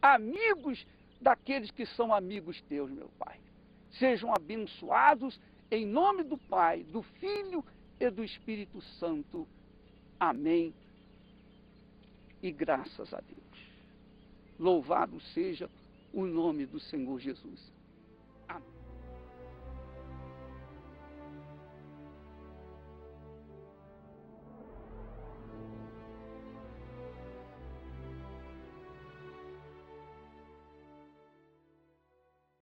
amigos daqueles que são amigos teus, meu Pai. Sejam abençoados em nome do Pai, do Filho e do Espírito Santo. Amém. E graças a Deus. Louvado seja o nome do Senhor Jesus.